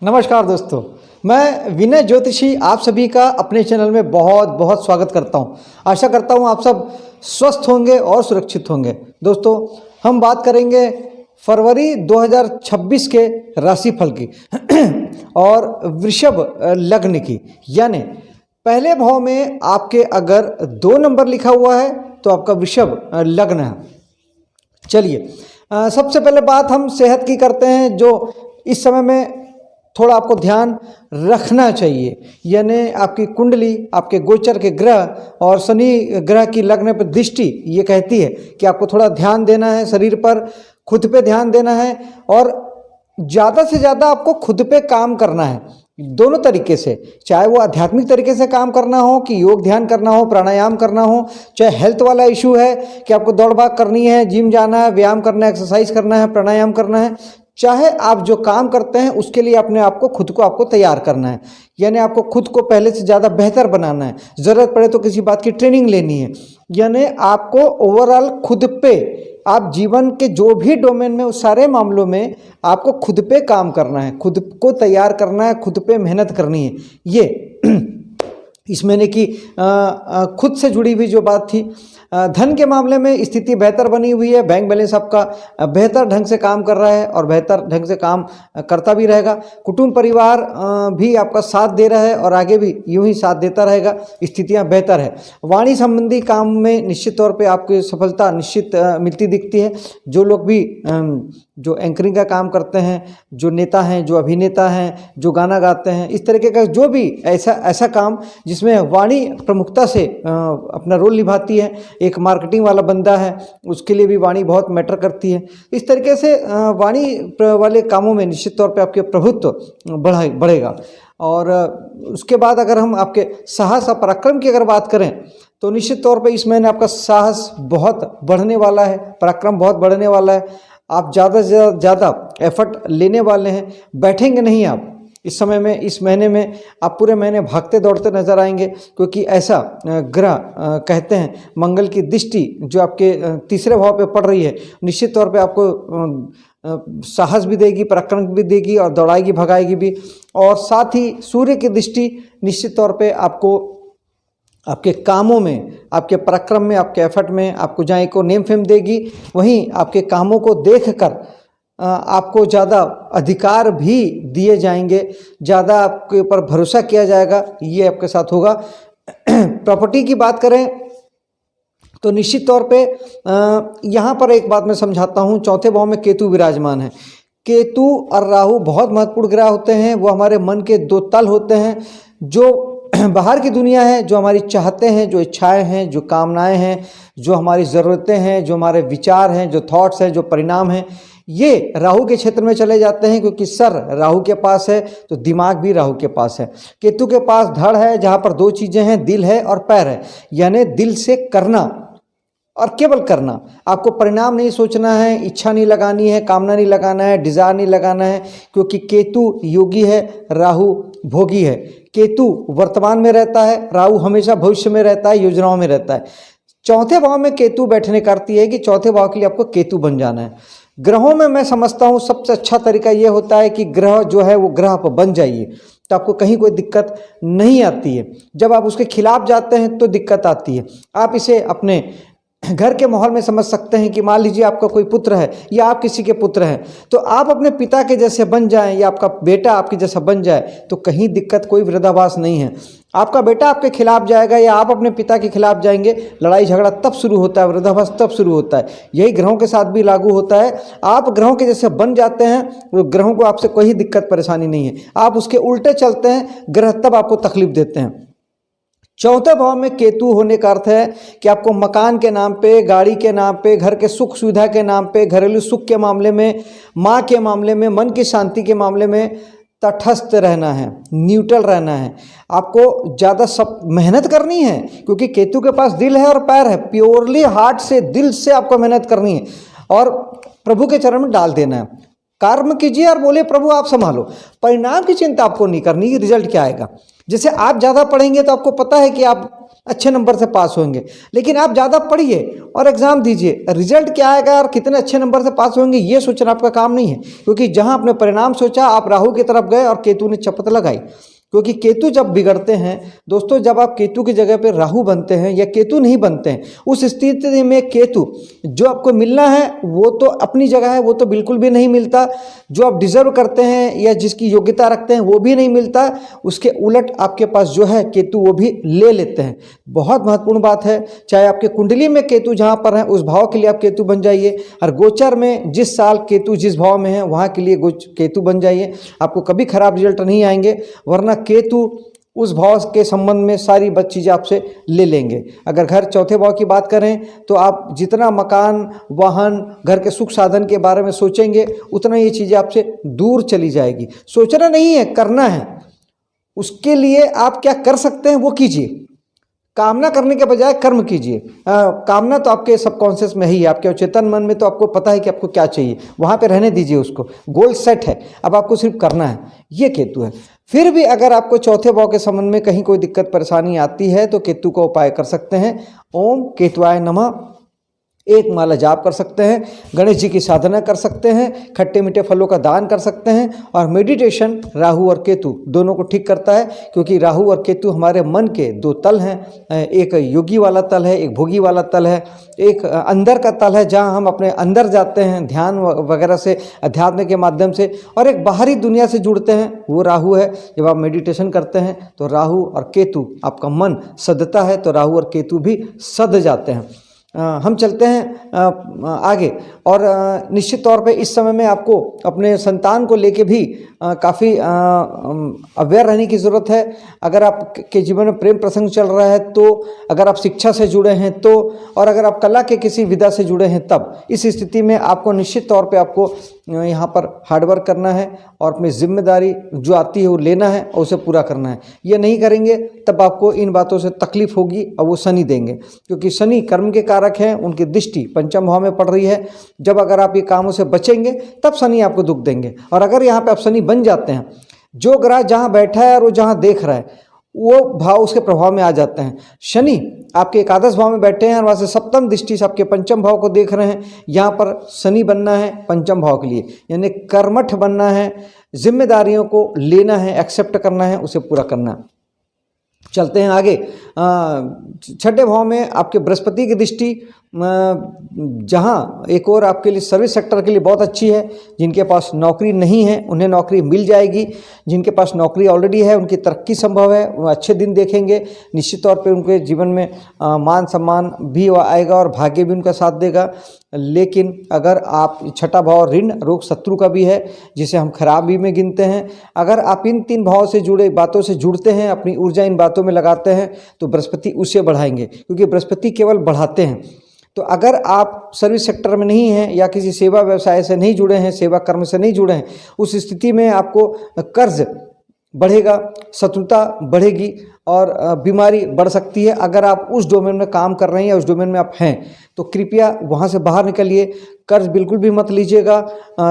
नमस्कार दोस्तों, मैं विनय ज्योतिषी आप सभी का अपने चैनल में बहुत बहुत स्वागत करता हूं। आशा करता हूं आप सब स्वस्थ होंगे और सुरक्षित होंगे। दोस्तों, हम बात करेंगे फरवरी 2026 के राशिफल की और वृषभ लग्न की। यानी पहले भाव में आपके अगर 2 नंबर लिखा हुआ है तो आपका वृषभ लग्न है। चलिए, सबसे पहले बात हम सेहत की करते हैं, जो इस समय में थोड़ा आपको ध्यान रखना चाहिए। यानी आपकी कुंडली, आपके गोचर के ग्रह और शनि ग्रह की लग्न पर दृष्टि ये कहती है कि आपको थोड़ा ध्यान देना है, शरीर पर, खुद पे ध्यान देना है और ज़्यादा से ज़्यादा आपको खुद पे काम करना है। दोनों तरीके से, चाहे वो आध्यात्मिक तरीके से काम करना हो कि योग ध्यान करना हो, प्राणायाम करना हो, चाहे हेल्थ वाला इशू है कि आपको दौड़ भाग करनी है, जिम जाना है, व्यायाम करना है, एक्सरसाइज करना है, प्राणायाम करना है, चाहे आप जो काम करते हैं उसके लिए अपने आप को खुद को आपको तैयार करना है। यानी आपको खुद को पहले से ज़्यादा बेहतर बनाना है। ज़रूरत पड़े तो किसी बात की ट्रेनिंग लेनी है। यानी आपको ओवरऑल खुद पे, आप जीवन के जो भी डोमेन में, उस सारे मामलों में आपको खुद पे काम करना है, खुद को तैयार करना है, खुद पे मेहनत करनी है। ये इस महीने की खुद से जुड़ी हुई जो बात थी। धन के मामले में स्थिति बेहतर बनी हुई है। बैंक बैलेंस आपका बेहतर ढंग से काम कर रहा है और बेहतर ढंग से काम करता भी रहेगा। कुटुंब परिवार भी आपका साथ दे रहा है और आगे भी यूं ही साथ देता रहेगा। स्थितियां बेहतर है। वाणी संबंधी काम में निश्चित तौर पे आपको सफलता निश्चित मिलती दिखती है। जो लोग भी जो एंकरिंग का काम करते हैं, जो नेता हैं, जो अभिनेता हैं, जो गाना गाते हैं, इस तरीके का जो भी ऐसा काम जिसमें वाणी प्रमुखता से अपना रोल निभाती है, एक मार्केटिंग वाला बंदा है उसके लिए भी वाणी बहुत मैटर करती है। इस तरीके से वाणी वाले कामों में निश्चित तौर पे आपके प्रभुत्व बढ़ेगा। और उसके बाद अगर हम आपके साहस और पराक्रम की अगर बात करें तो निश्चित तौर पे इस महीने आपका साहस बहुत बढ़ने वाला है, पराक्रम बहुत बढ़ने वाला है। आप ज़्यादा से ज़्यादा एफर्ट लेने वाले हैं, बैठेंगे नहीं आप इस समय में। इस महीने में आप पूरे महीने भागते दौड़ते नजर आएंगे, क्योंकि ऐसा ग्रह कहते हैं, मंगल की दृष्टि जो आपके तीसरे भाव पे पड़ रही है, निश्चित तौर पे आपको साहस भी देगी, पराक्रम भी देगी और दौड़ाएगी, भगाएगी भी। और साथ ही सूर्य की दृष्टि निश्चित तौर पे आपको आपके कामों में, आपके पराक्रम में, आपके एफर्ट में आपको जहाँ को नेम फेम देगी, वहीं आपके कामों को देखकर आपको ज़्यादा अधिकार भी दिए जाएंगे, ज़्यादा आपके ऊपर भरोसा किया जाएगा। ये आपके साथ होगा। प्रॉपर्टी की बात करें तो निश्चित तौर पे यहाँ पर एक बात मैं समझाता हूँ। चौथे भाव में केतु विराजमान है। केतु और राहु बहुत महत्वपूर्ण ग्रह होते हैं। वो हमारे मन के 2 तल होते हैं। जो बाहर की दुनिया है, जो हमारी चाहते हैं, जो इच्छाएं हैं, जो कामनाएं हैं, जो हमारी ज़रूरतें हैं, जो हमारे विचार हैं, जो थॉट्स हैं, जो परिणाम हैं, ये राहु के क्षेत्र में चले जाते हैं। क्योंकि सर राहु के पास है तो दिमाग भी राहु के पास है। केतु के पास धड़ है, जहाँ पर 2 चीज़ें हैं, दिल है और पैर है। यानी दिल से करना और केवल करना। आपको परिणाम नहीं सोचना है, इच्छा नहीं लगानी है, कामना नहीं लगाना है, डिज़ायर नहीं लगाना है। क्योंकि केतु योगी है, राहु भोगी है। केतु वर्तमान में रहता है, राहु हमेशा भविष्य में रहता है, योजनाओं में रहता है। चौथे भाव में केतु बैठने का अर्थ है कि चौथे भाव के लिए आपको केतु बन जाना है। ग्रहों में मैं समझता हूँ सबसे अच्छा तरीका ये होता है कि ग्रह जो है वो ग्रह पर बन जाइए, तो आपको कहीं कोई दिक्कत नहीं आती है। जब आप उसके खिलाफ जाते हैं तो दिक्कत आती है। आप इसे अपने घर के माहौल में समझ सकते हैं कि मान लीजिए आपका कोई पुत्र है या आप किसी के पुत्र हैं, तो आप अपने पिता के जैसे बन जाएं या आपका बेटा आपके जैसा बन जाए तो कहीं दिक्कत, कोई विरोधाभास नहीं है। आपका बेटा आपके खिलाफ जाएगा या आप अपने पिता के खिलाफ जाएंगे, लड़ाई झगड़ा तब शुरू होता है, विरोधाभास तब शुरू होता है। यही ग्रहों के साथ भी लागू होता है। आप ग्रहों के जैसे बन जाते हैं, वो ग्रहों को आपसे कोई दिक्कत परेशानी नहीं है। आप उसके उल्टे चलते हैं, ग्रह तब आपको तकलीफ देते हैं। चौथे भाव में केतु होने का अर्थ है कि आपको मकान के नाम पे, गाड़ी के नाम पे, घर के सुख सुविधा के नाम पे, घरेलू सुख के मामले में, माँ के मामले में, मन की शांति के मामले में तटस्थ रहना है, न्यूट्रल रहना है। आपको ज़्यादा सब मेहनत करनी है, क्योंकि केतु के पास दिल है और पैर है। प्योरली हार्ट से, दिल से आपको मेहनत करनी है और प्रभु के चरण में डाल देना है। कर्म कीजिए और बोले प्रभु आप संभालो। परिणाम की चिंता आपको नहीं करनी, रिजल्ट क्या आएगा। जैसे आप ज़्यादा पढ़ेंगे तो आपको पता है कि आप अच्छे नंबर से पास होंगे। लेकिन आप ज़्यादा पढ़िए और एग्ज़ाम दीजिए, रिजल्ट क्या आएगा और कितने अच्छे नंबर से पास होंगे ये सोचना आपका काम नहीं है, क्योंकि जहाँ आपने परिणाम सोचा आप राहु की तरफ गए और केतु ने चपत लगाई। क्योंकि केतु जब बिगड़ते हैं दोस्तों, जब आप केतु की जगह पे राहु बनते हैं या केतु नहीं बनते हैं, उस स्थिति में केतु जो आपको मिलना है वो तो अपनी जगह है, वो तो बिल्कुल भी नहीं मिलता। जो आप डिजर्व करते हैं या जिसकी योग्यता रखते हैं वो भी नहीं मिलता। उसके उलट आपके पास जो है केतु वो भी ले लेते हैं। बहुत महत्वपूर्ण बात है, चाहे आपके कुंडली में केतु जहाँ पर है उस भाव के लिए आप केतु बन जाइए, और गोचर में जिस साल केतु जिस भाव में है वहाँ के लिए केतु बन जाइए, आपको कभी खराब रिजल्ट नहीं आएंगे। वरना केतु उस भाव के संबंध में सारी चीज़ें आपसे ले लेंगे। अगर घर चौथे भाव की बात करें तो आप जितना मकान, वाहन, घर के सुख साधन के बारे में सोचेंगे उतना ये चीज़ें आपसे दूर चली जाएगी। सोचना नहीं है, करना है। उसके लिए आप क्या कर सकते हैं वो कीजिए। कामना करने के बजाय कर्म कीजिए। कामना तो आपके सबकॉन्शियस में ही है, आपके चेतन मन में तो आपको पता है कि आपको क्या चाहिए, वहाँ पे रहने दीजिए उसको। गोल सेट है, अब आपको सिर्फ करना है। ये केतु है। फिर भी अगर आपको चौथे भाव के संबंध में कहीं कोई दिक्कत परेशानी आती है तो केतु का उपाय कर सकते हैं। ओम केतुआय नमः एक माला जाप कर सकते हैं, गणेश जी की साधना कर सकते हैं, खट्टे मीठे फलों का दान कर सकते हैं, और मेडिटेशन राहु और केतु दोनों को ठीक करता है। क्योंकि राहु और केतु हमारे मन के दो तल हैं, एक योगी वाला तल है, एक भोगी वाला तल है, एक अंदर का तल है जहां हम अपने अंदर जाते हैं ध्यान वगैरह से, अध्यात्म के माध्यम से, और एक बाहरी दुनिया से जुड़ते हैं, वो राहु है। जब आप मेडिटेशन करते हैं तो राहु और केतु, आपका मन सदता है तो राहु और केतु भी सद जाते हैं। हम चलते हैं आगे, और निश्चित तौर पे इस समय में आपको अपने संतान को लेके भी काफ़ी अवेयर रहने की ज़रूरत है। अगर आपके जीवन में प्रेम प्रसंग चल रहा है तो, अगर आप शिक्षा से जुड़े हैं तो, और अगर आप कला के किसी विधा से जुड़े हैं तब, इस स्थिति में आपको निश्चित तौर पे आपको यहाँ पर हार्डवर्क करना है और अपनी जिम्मेदारी जो आती है वो लेना है और उसे पूरा करना है। ये नहीं करेंगे तब आपको इन बातों से तकलीफ होगी, और वो शनि देंगे। क्योंकि शनि कर्म के कारक हैं, उनकी दृष्टि पंचम भाव में पड़ रही है। जब अगर आप ये कामों से बचेंगे तब शनि आपको दुख देंगे। और अगर यहाँ पे आप शनि बन जाते हैं, जो ग्रह जहाँ बैठा है और वो जहाँ देख रहा है वो भाव उसके प्रभाव में आ जाते हैं। शनि आपके एकादश भाव में बैठे हैं और वहाँ से सप्तम दृष्टि से आपके पंचम भाव को देख रहे हैं। यहाँ पर शनि बनना है पंचम भाव के लिए, यानी कर्मठ बनना है, जिम्मेदारियों को लेना है, एक्सेप्ट करना है, उसे पूरा करना है। चलते हैं आगे। छठे भाव में आपके बृहस्पति की दृष्टि, जहाँ एक और आपके लिए सर्विस सेक्टर के लिए बहुत अच्छी है। जिनके पास नौकरी नहीं है उन्हें नौकरी मिल जाएगी, जिनके पास नौकरी ऑलरेडी है उनकी तरक्की संभव है, वो अच्छे दिन देखेंगे। निश्चित तौर पे उनके जीवन में मान सम्मान भी आएगा और भाग्य भी उनका साथ देगा। लेकिन अगर आप छठा भाव ऋण रोग शत्रु का भी है, जिसे हम खराबी में गिनते हैं, अगर आप इन तीन भाव से जुड़े बातों से जुड़ते हैं, अपनी ऊर्जा इन बातों में लगाते हैं तो बृहस्पति उसे बढ़ाएंगे, क्योंकि बृहस्पति केवल बढ़ाते हैं। तो अगर आप सर्विस सेक्टर में नहीं हैं या किसी सेवा व्यवसाय से नहीं जुड़े हैं, सेवा कर्म से नहीं जुड़े हैं, उस स्थिति में आपको कर्ज बढ़ेगा, शत्रुता बढ़ेगी और बीमारी बढ़ सकती है। अगर आप उस डोमेन में काम कर रहे हैं या उस डोमेन में आप हैं तो कृपया वहाँ से बाहर निकलिए। कर्ज बिल्कुल भी मत लीजिएगा,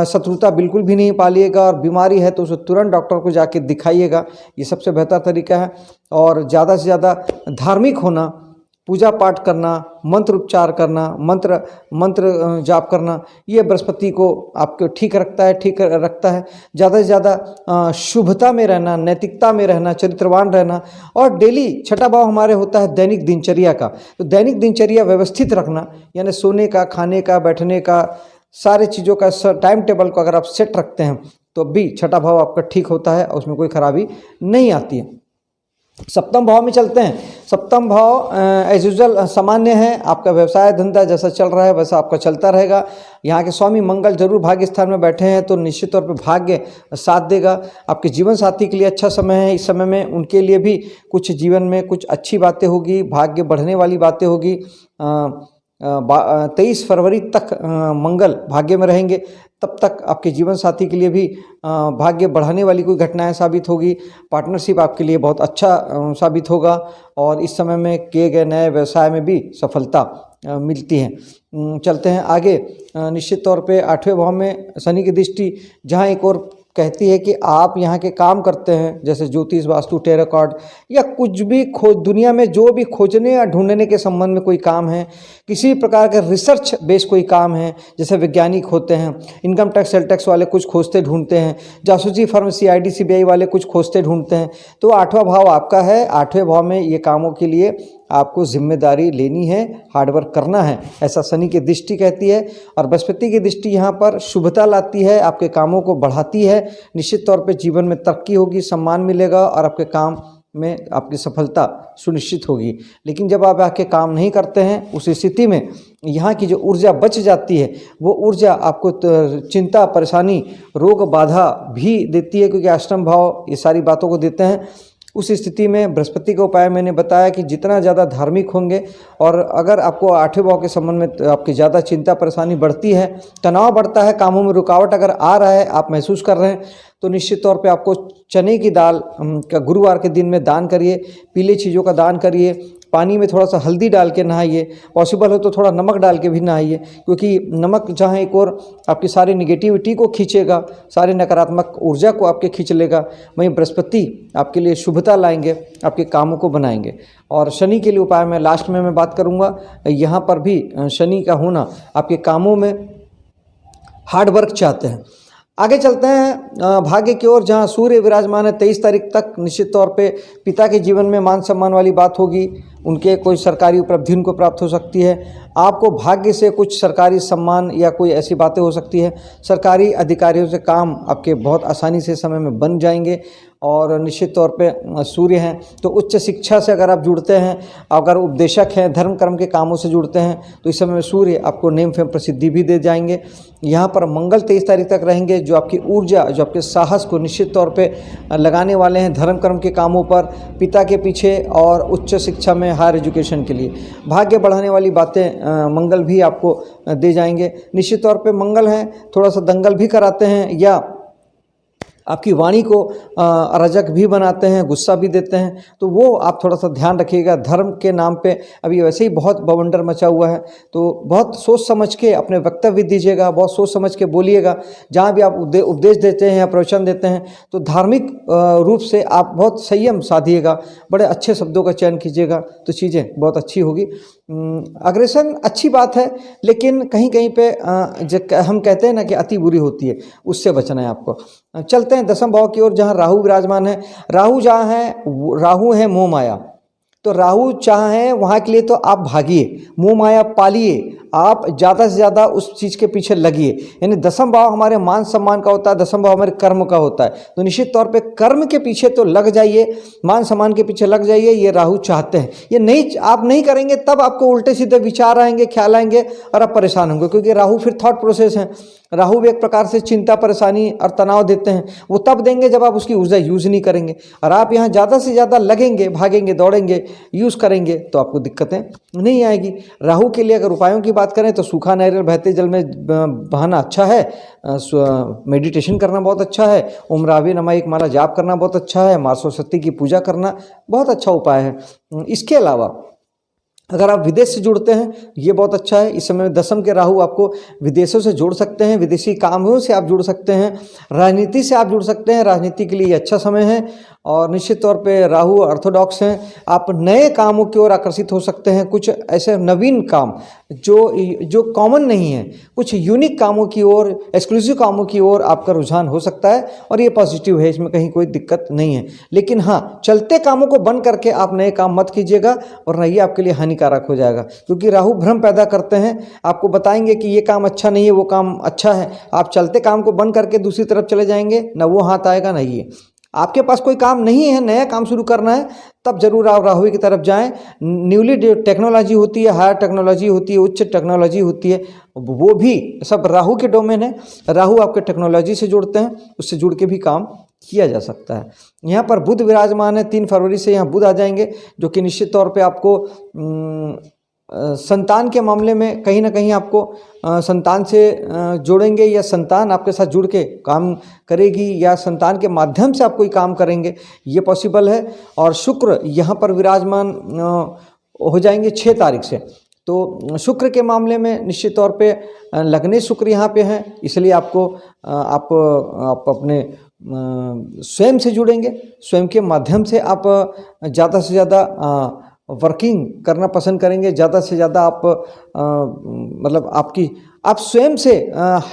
शत्रुता बिल्कुल भी नहीं पालिएगा, और बीमारी है तो उसे तुरंत डॉक्टर को जाके दिखाइएगा, ये सबसे बेहतर तरीका है। और ज़्यादा से ज़्यादा धार्मिक होना, पूजा पाठ करना, मंत्र उच्चार करना, मंत्र जाप करना, ये बृहस्पति को आपको ठीक रखता है। ज़्यादा से ज़्यादा शुभता में रहना, नैतिकता में रहना, चरित्रवान रहना। और डेली छठा भाव हमारे होता है दैनिक दिनचर्या का, तो दैनिक दिनचर्या व्यवस्थित रखना, यानी सोने का, खाने का, बैठने का, सारे चीज़ों का टाइम टेबल को अगर आप सेट रखते हैं तो भी छठा भाव आपका ठीक होता है और उसमें कोई खराबी नहीं आती है। सप्तम भाव में चलते हैं। सप्तम भाव एज यूजुअल सामान्य है, आपका व्यवसाय धंधा जैसा चल रहा है वैसा आपका चलता रहेगा। यहाँ के स्वामी मंगल जरूर भाग्य स्थान में बैठे हैं तो निश्चित तौर पे भाग्य साथ देगा। आपके जीवन साथी के लिए अच्छा समय है, इस समय में उनके लिए भी कुछ जीवन में कुछ अच्छी बातें होगी, भाग्य बढ़ने वाली बातें होगी। 23 फरवरी तक मंगल भाग्य में रहेंगे, तब तक आपके जीवन साथी के लिए भी भाग्य बढ़ाने वाली कोई घटनाएं साबित होगी। पार्टनरशिप आपके लिए बहुत अच्छा साबित होगा और इस समय में किए गए नए व्यवसाय में भी सफलता मिलती है। चलते हैं आगे। निश्चित तौर पे 8वें भाव में शनि की दृष्टि, जहां एक और कहती है कि आप यहाँ के काम करते हैं, जैसे ज्योतिष, वास्तु, टेरो कार्ड या कुछ भी खोज, दुनिया में जो भी खोजने या ढूंढने के संबंध में कोई काम है, किसी प्रकार का रिसर्च बेस कोई काम है, जैसे वैज्ञानिक होते हैं, इनकम टैक्स, सेल टैक्स वाले कुछ खोजते ढूंढते हैं, जासूसी फर्म CID CBI वाले कुछ खोजते ढूंढते हैं, तो 8वां भाव आपका है। 8वें भाव में ये कामों के लिए आपको जिम्मेदारी लेनी है, हार्डवर्क करना है, ऐसा शनि की दृष्टि कहती है। और बृहस्पति की दृष्टि यहाँ पर शुभता लाती है, आपके कामों को बढ़ाती है। निश्चित तौर पे जीवन में तरक्की होगी, सम्मान मिलेगा और आपके काम में आपकी सफलता सुनिश्चित होगी। लेकिन जब आप आके काम नहीं करते हैं, उस स्थिति में यहाँ की जो ऊर्जा बच जाती है, वो ऊर्जा आपको चिंता, परेशानी, रोग, बाधा भी देती है, क्योंकि अष्टम भाव ये सारी बातों को देते हैं। उस स्थिति में बृहस्पति का उपाय मैंने बताया कि जितना ज़्यादा धार्मिक होंगे, और अगर आपको 8वें भाव के संबंध में आपकी ज़्यादा चिंता परेशानी बढ़ती है, तनाव बढ़ता है, कामों में रुकावट अगर आ रहा है, आप महसूस कर रहे हैं, तो निश्चित तौर पे आपको चने की दाल का गुरुवार के दिन में दान करिए, पीले चीज़ों का दान करिए, पानी में थोड़ा सा हल्दी डाल के नहाइए, पॉसिबल हो तो थोड़ा नमक डाल के भी नहाइए, क्योंकि नमक जहाँ एक और आपकी सारी निगेटिविटी को खींचेगा, सारे नकारात्मक ऊर्जा को आपके खींच लेगा, वहीं बृहस्पति आपके लिए शुभता लाएंगे, आपके कामों को बनाएंगे। और शनि के लिए उपाय मैं लास्ट में बात करूँगा। यहाँ पर भी शनि का होना आपके कामों में हार्ड वर्क चाहते हैं। आगे चलते हैं भाग्य की ओर, जहाँ सूर्य विराजमान है 23 तारीख तक। निश्चित तौर पे पिता के जीवन में मान सम्मान वाली बात होगी, उनके कोई सरकारी उपलब्धि उनको प्राप्त हो सकती है, आपको भाग्य से कुछ सरकारी सम्मान या कोई ऐसी बातें हो सकती है, सरकारी अधिकारियों से काम आपके बहुत आसानी से समय में बन जाएंगे। और निश्चित तौर पे सूर्य हैं तो उच्च शिक्षा से अगर आप जुड़ते हैं, अगर उपदेशक हैं, धर्म कर्म के कामों से जुड़ते हैं, तो इस समय में सूर्य आपको नेम फेम प्रसिद्धि भी दे जाएंगे। यहाँ पर मंगल 23 तारीख तक रहेंगे, जो आपकी ऊर्जा, जो आपके साहस को निश्चित तौर पे लगाने वाले हैं धर्म कर्म के कामों पर, पिता के पीछे और उच्च शिक्षा में, हायर एजुकेशन के लिए। भाग्य बढ़ाने वाली बातें मंगल भी आपको दे जाएंगे। निश्चित तौर पे मंगल हैं, थोड़ा सा दंगल भी कराते हैं या आपकी वाणी को अराजक भी बनाते हैं, गुस्सा भी देते हैं, तो वो आप थोड़ा सा ध्यान रखिएगा। धर्म के नाम पे अभी वैसे ही बहुत बवंडर मचा हुआ है, तो बहुत सोच समझ के अपने वक्तव्य दीजिएगा, बहुत सोच समझ के बोलिएगा। जहाँ भी आप उपदेश देते हैं या प्रवचन देते हैं, तो धार्मिक रूप से आप बहुत संयम साधिएगा, बड़े अच्छे शब्दों का चयन कीजिएगा, तो चीज़ें बहुत अच्छी होगी। अग्रेशन अच्छी बात है, लेकिन कहीं कहीं पे हम कहते हैं ना कि अति बुरी होती है, उससे बचना है आपको। चलते हैं दसम भाव की ओर, जहाँ राहु विराजमान है। राहु जहाँ है, राहु है मोह माया, तो राहु जहाँ है वहाँ के लिए तो आप भागिए, मोह माया पालिए, आप ज़्यादा से ज़्यादा उस चीज़ के पीछे लगिए। यानी दसम भाव हमारे मान सम्मान का होता है, दसम भाव हमारे कर्म का होता है, तो निश्चित तौर पे कर्म के पीछे तो लग जाइए, मान सम्मान के पीछे लग जाइए, ये राहु चाहते हैं। ये नहीं, आप नहीं करेंगे तब आपको उल्टे सीधे विचार आएंगे, ख्याल आएंगे और आप परेशान होंगे, क्योंकि राहु फिर थॉट प्रोसेस है। राहु भी एक प्रकार से चिंता, परेशानी और तनाव देते हैं, वो तब देंगे जब आप उसकी ऊर्जा यूज़ नहीं करेंगे। और आप यहाँ ज़्यादा से ज़्यादा लगेंगे, भागेंगे, दौड़ेंगे, यूज़ करेंगे, तो आपको दिक्कतें नहीं आएगी। राहु के लिए अगर उपायों की बात करें तो सूखा नारियल बहते जल में बहाना अच्छा है, मेडिटेशन करना बहुत अच्छा है, ओम रावे नमः एक माला जाप करना बहुत अच्छा है, माँ सरस्वती की पूजा करना बहुत अच्छा उपाय है। इसके अलावा अगर आप विदेश से जुड़ते हैं, ये बहुत अच्छा है। इस समय में दसम के राहु आपको विदेशों से जोड़ सकते हैं, विदेशी कामों से आप जुड़ सकते हैं, राजनीति से आप जुड़ सकते हैं, राजनीति के लिए अच्छा समय है। और निश्चित तौर पे राहु ऑर्थोडॉक्स हैं, आप नए कामों की ओर आकर्षित हो सकते हैं, कुछ ऐसे नवीन काम जो कॉमन नहीं है, कुछ यूनिक कामों की ओर, एक्सक्लूसिव कामों की ओर आपका रुझान हो सकता है, और ये पॉजिटिव है, इसमें कहीं कोई दिक्कत नहीं है। लेकिन हाँ, चलते कामों को बंद करके आप नए काम मत कीजिएगा, और ये आपके लिए हानिकारक हो जाएगा, क्योंकि राहु भ्रम पैदा करते हैं, आपको बताएंगे कि ये काम अच्छा नहीं है, वो काम अच्छा है, आप चलते काम को बंद करके दूसरी तरफ चले जाएंगे, ना वो हाथ आएगा ना ये। आपके पास कोई काम नहीं है, नया काम शुरू करना है, तब जरूर आप राहु की तरफ जाएं। न्यूली टेक्नोलॉजी होती है, हायर टेक्नोलॉजी होती है, उच्च टेक्नोलॉजी होती है, वो भी सब राहु के डोमेन है। राहु आपके टेक्नोलॉजी से जुड़ते हैं, उससे जुड़ के भी काम किया जा सकता है। यहाँ पर बुध विराजमान है, 3 फरवरी से यहाँ बुध आ जाएंगे, जो कि निश्चित तौर पे आपको संतान के मामले में कहीं ना कहीं आपको संतान से जोड़ेंगे, या संतान आपके साथ जुड़ के काम करेगी, या संतान के माध्यम से आप कोई काम करेंगे, ये पॉसिबल है। और शुक्र यहाँ पर विराजमान हो जाएंगे 6 तारीख से, तो शुक्र के मामले में निश्चित तौर पे लगने शुक्र यहाँ पे हैं, इसलिए आपको आप अपने स्वयं से जुड़ेंगे, स्वयं के माध्यम से आप ज़्यादा से ज़्यादा वर्किंग करना पसंद करेंगे, ज़्यादा से ज़्यादा आप मतलब आप स्वयं से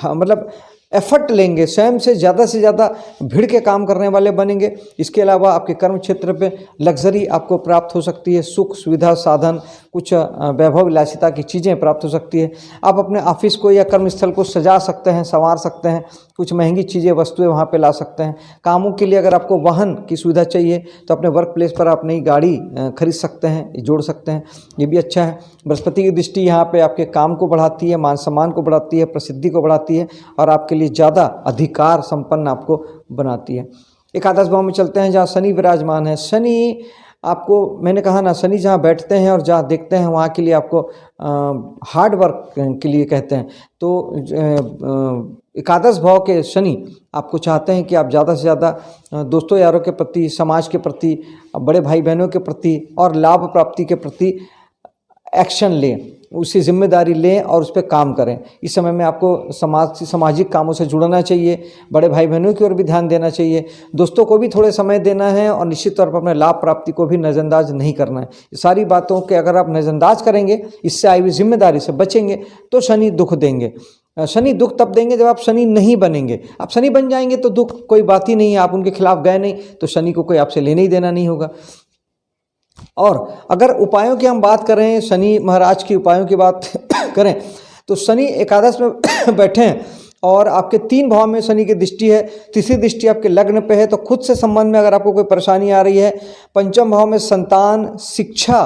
मतलब एफर्ट लेंगे, स्वयं से ज़्यादा भीड़ के काम करने वाले बनेंगे। इसके अलावा आपके कर्म क्षेत्र पे लग्जरी आपको प्राप्त हो सकती है, सुख सुविधा साधन, कुछ वैभव विलासिता की चीज़ें प्राप्त हो सकती है। आप अपने ऑफिस को या कर्मस्थल को सजा सकते हैं, संवार सकते हैं, कुछ महंगी चीज़ें वस्तुएं वहाँ पे ला सकते हैं। कामों के लिए अगर आपको वाहन की सुविधा चाहिए तो अपने वर्क प्लेस पर आप नई गाड़ी खरीद सकते हैं, जोड़ सकते हैं, ये भी अच्छा है। बृहस्पति की दृष्टि यहाँ पे आपके काम को बढ़ाती है, मान सम्मान को बढ़ाती है, प्रसिद्धि को बढ़ाती है और आपके लिए ज़्यादा अधिकार संपन्न आपको बनाती है। एकादश भाव में चलते हैं जहाँ शनि विराजमान है। शनि आपको, मैंने कहा ना, शनि जहाँ बैठते हैं और जहाँ देखते हैं वहाँ के लिए आपको हार्ड वर्क के लिए कहते हैं। तो एकादश भाव के शनि आपको चाहते हैं कि आप ज़्यादा से ज़्यादा दोस्तों यारों के प्रति, समाज के प्रति, बड़े भाई बहनों के प्रति और लाभ प्राप्ति के प्रति एक्शन लें, उसकी जिम्मेदारी लें और उस पर काम करें। इस समय में आपको सामाजिक कामों से जुड़ना चाहिए, बड़े भाई बहनों की ओर भी ध्यान देना चाहिए, दोस्तों को भी थोड़े समय देना है और निश्चित तौर पर अपने लाभ प्राप्ति को भी नज़रअंदाज नहीं करना है। ये सारी बातों के अगर आप नज़रअंदाज करेंगे, इससे आई हुई जिम्मेदारी से बचेंगे तो शनि दुख देंगे। शनि दुख तब देंगे जब आप शनि नहीं बनेंगे। आप शनि बन जाएंगे तो दुख कोई बात ही नहीं है, आप उनके खिलाफ गए नहीं तो शनि को कोई आपसे लेने ही देना नहीं होगा। और अगर उपायों की हम बात करें, शनि महाराज की उपायों की बात करें तो शनि एकादश में बैठे हैं और आपके 3 भाव में शनि की दृष्टि है, तीसरी दृष्टि आपके लग्न पे है। तो खुद से संबंध में अगर आपको कोई परेशानी आ रही है, पंचम भाव में संतान, शिक्षा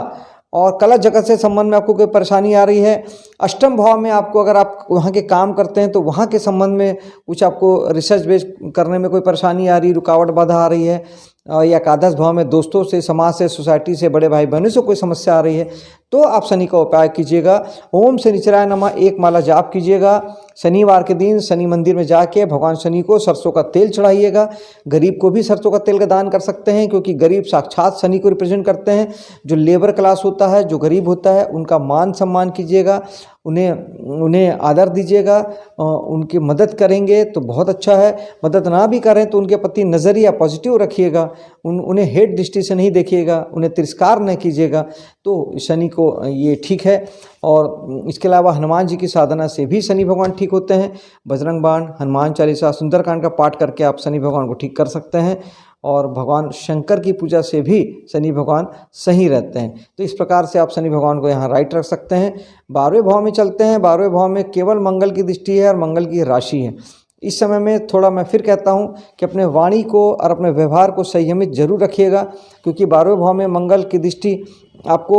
और कला जगत से संबंध में आपको कोई परेशानी आ रही है, अष्टम भाव में आपको, अगर आप वहाँ के काम करते हैं तो वहाँ के संबंध में कुछ आपको रिसर्च बेस करने में कोई परेशानी आ रही, रुकावट बाधा आ रही है, या एकादश भाव में दोस्तों से, समाज से, सोसाइटी से, बड़े भाई बहनों से कोई समस्या आ रही है, तो आप शनि का उपाय कीजिएगा। ओम शनिचराय नमः 1 माला जाप कीजिएगा। शनिवार के दिन शनि मंदिर में जाके भगवान शनि को सरसों का तेल चढ़ाइएगा। गरीब को भी सरसों का तेल का दान कर सकते हैं, क्योंकि गरीब साक्षात शनि को रिप्रेजेंट करते हैं। जो लेबर क्लास होता है, जो गरीब होता है, उनका मान सम्मान कीजिएगा, उन्हें आदर दीजिएगा, उनकी मदद करेंगे तो बहुत अच्छा है। मदद ना भी करें तो उनके प्रति नज़रिया पॉजिटिव रखिएगा, उन्हें हेट दृष्टि से नहीं देखिएगा, उन्हें तिरस्कार नहीं कीजिएगा, तो शनि को ये ठीक है। और इसके अलावा हनुमान जी की साधना से भी शनि भगवान ठीक होते हैं। बजरंग बाण, हनुमान चालीसा, सुंदरकांड का पाठ करके आप शनि भगवान को ठीक कर सकते हैं और भगवान शंकर की पूजा से भी शनि भगवान सही रहते हैं। तो इस प्रकार से आप शनि भगवान को यहाँ राइट रख सकते हैं। 12वें भाव में चलते हैं। 12वें भाव में केवल मंगल की दृष्टि है और मंगल की राशि है। इस समय में थोड़ा मैं फिर कहता हूँ कि अपने वाणी को और अपने व्यवहार को संयमित जरूर रखिएगा, क्योंकि 12वें भाव में मंगल की दृष्टि आपको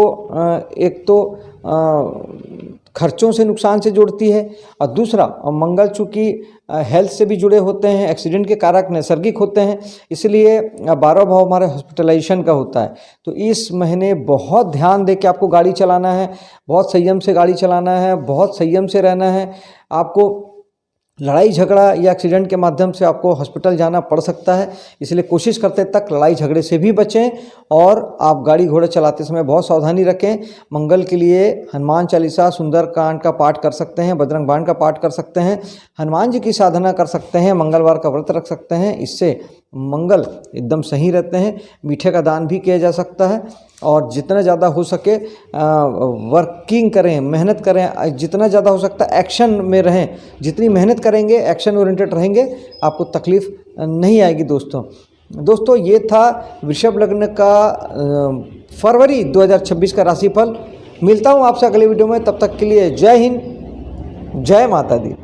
एक तो खर्चों से नुकसान से जोड़ती है और दूसरा मंगल चूँकि हेल्थ से भी जुड़े होते हैं, एक्सीडेंट के कारक नैसर्गिक होते हैं, इसलिए 12वां भाव हमारे हॉस्पिटलाइजेशन का होता है। तो इस महीने बहुत ध्यान दे के आपको गाड़ी चलाना है, बहुत संयम से गाड़ी चलाना है, बहुत संयम से रहना है। आपको लड़ाई झगड़ा या एक्सीडेंट के माध्यम से आपको हॉस्पिटल जाना पड़ सकता है, इसलिए कोशिश करते तक लड़ाई झगड़े से भी बचें और आप गाड़ी घोड़े चलाते समय बहुत सावधानी रखें। मंगल के लिए हनुमान चालीसा, सुंदरकांड का पाठ कर सकते हैं, बजरंग बाण का पाठ कर सकते हैं, हनुमान जी की साधना कर सकते हैं, मंगलवार का व्रत रख सकते हैं, इससे मंगल एकदम सही रहते हैं। मीठे का दान भी किया जा सकता है और जितना ज़्यादा हो सके वर्किंग करें, मेहनत करें, जितना ज़्यादा हो सकता है एक्शन में रहें। जितनी मेहनत करेंगे, एक्शन ओरिएंटेड रहेंगे, आपको तकलीफ नहीं आएगी। दोस्तों ये था वृषभ लग्न का फरवरी 2026 का राशिफल। मिलता हूँ आपसे अगले वीडियो में, तब तक के लिए जय हिंद, जय माता दी।